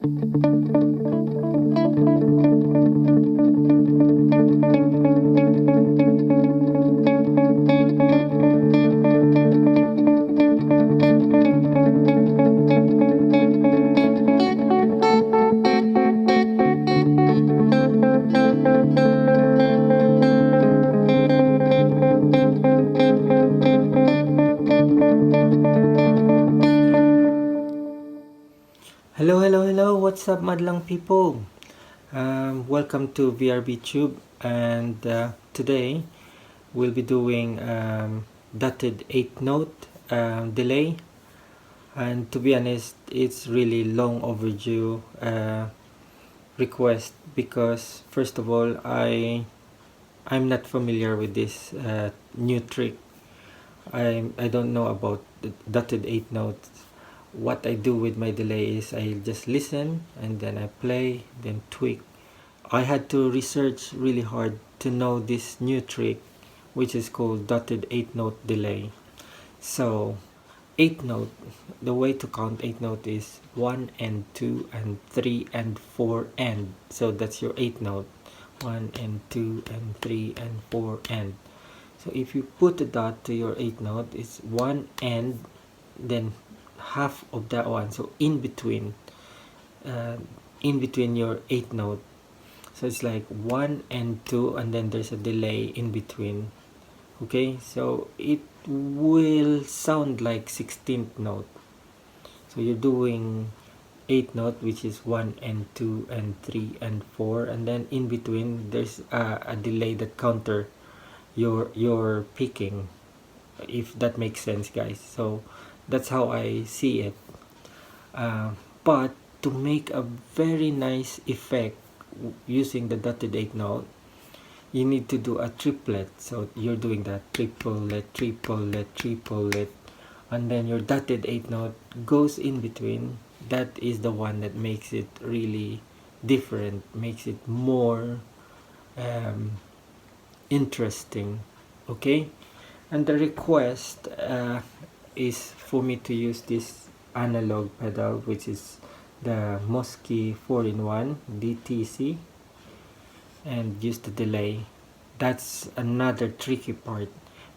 Hello, what's up, madlang people? Welcome to VRB Tube, and today we'll be doing dotted 8 note delay. And to be honest, it's really long overdue request because, first of all, I'm not familiar with this new trick. I don't know about the dotted 8 notes. What I do with my delay is I just listen and then I play, then tweak. I had to research really hard to know this new trick, which is called dotted 8 note delay. So 8 note, the way to count 8 note is 1 and 2 and 3 and 4 and. So that's your 8 note. 1 and 2 and 3 and 4 and. So if you put a dot to your 8 note, it's 1 and then half of that one, so in between your 8 note. So it's like 1 and 2 and then there's a delay in between. Okay, so it will sound like 16th note. So you're doing 8 note, which is 1 and 2 and 3 and 4, and then in between there's a delay that counter your picking, if that makes sense, guys. So that's how I see it. But to make a very nice effect using the dotted 8 note, you need to do a triplet. So you're doing that triplet, triplet, triplet, and then your dotted 8 note goes in between. That is the one that makes it really different, makes it more interesting. Okay, and the request is for me to use this analog pedal, which is the Mosky 4-in-1 DTC, and use the delay. That's another tricky part,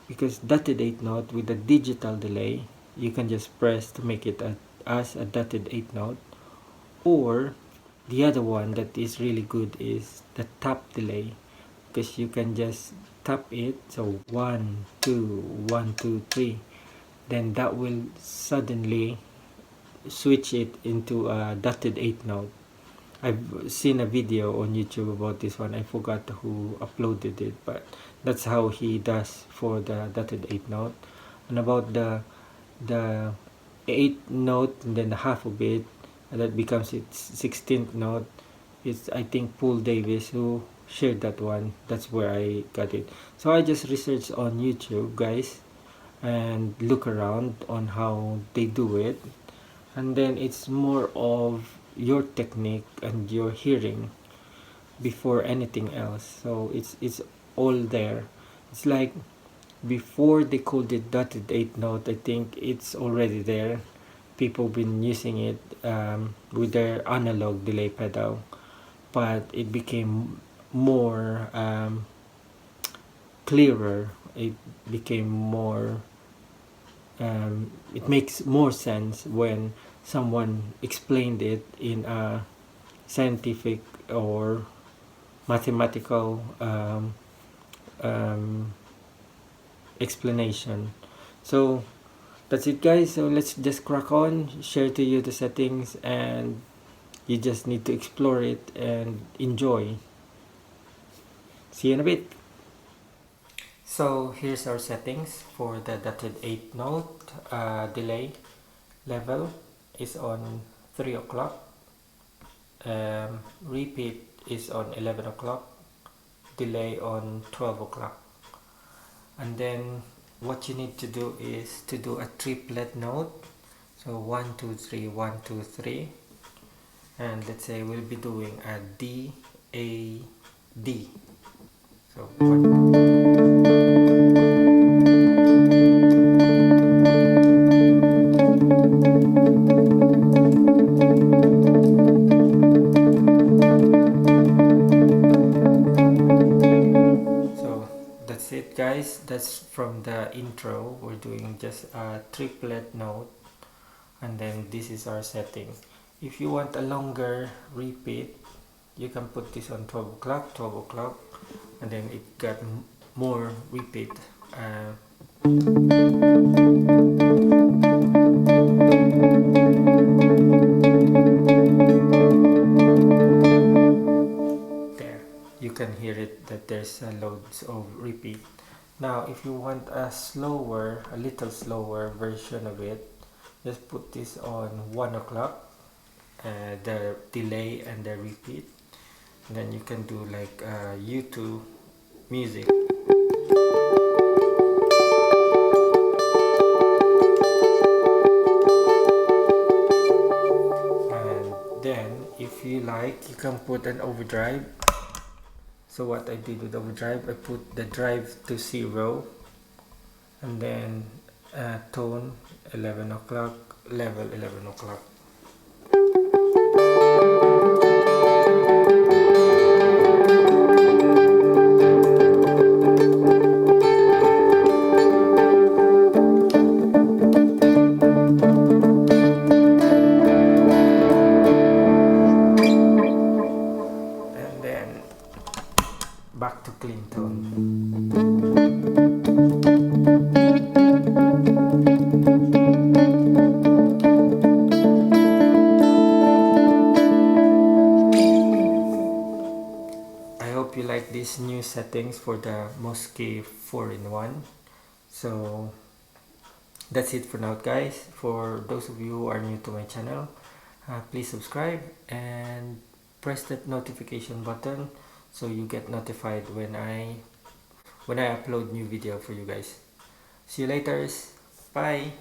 because dotted 8 note with a digital delay, you can just press to make it as a dotted 8 note, or the other one that is really good is the tap delay, because you can just tap it. So 1 2 1 2 3, then that will suddenly switch it into a dotted 8 note. I've seen a video on YouTube about this one. I forgot who uploaded it, but that's how he does for the dotted 8 note. And about the 8 note and then the half of it, and that becomes its 16th note. It's, I think, Paul Davis who shared that one. That's where I got it. So I just researched on YouTube, guys, and look around on how they do it, and then it's more of your technique and your hearing before anything else. So it's all there. It's like before they called it dotted 8 note, I think it's already there. People been using it with their analog delay pedal, but it became more clearer. It became more it makes more sense when someone explained it in a scientific or mathematical explanation. So that's it, guys. So let's just crack on, share to you the settings, and you just need to explore it and enjoy. See you in a bit. So here's our settings for the dotted 8 note. Delay level is on 3 o'clock. Repeat is on 11 o'clock. Delay on 12 o'clock. And then what you need to do is to do a triplet note. So 1 2 3 1 2 3, and let's say we'll be doing a D A D. So 1. guys, that's from the intro. We're doing just a triplet note, and then this is our setting. If you want a longer repeat, you can put this on 12 o'clock, and then it got more repeat. There, you can hear it that there's loads of repeat. Now if you want a little slower version of it, just put this on 1 o'clock, the delay and the repeat, and then you can do like YouTube music. And then if you like, you can put an overdrive. So what I did with overdrive, I put the drive to 0, and then tone 11 o'clock, level 11 o'clock. And then back to clean tone. I hope you like these new settings for the Mosky 4-in-1. So that's it for now, guys. For those of you who are new to my channel, please subscribe and press that notification button so you get notified when I upload new video for you guys. See you later. Bye.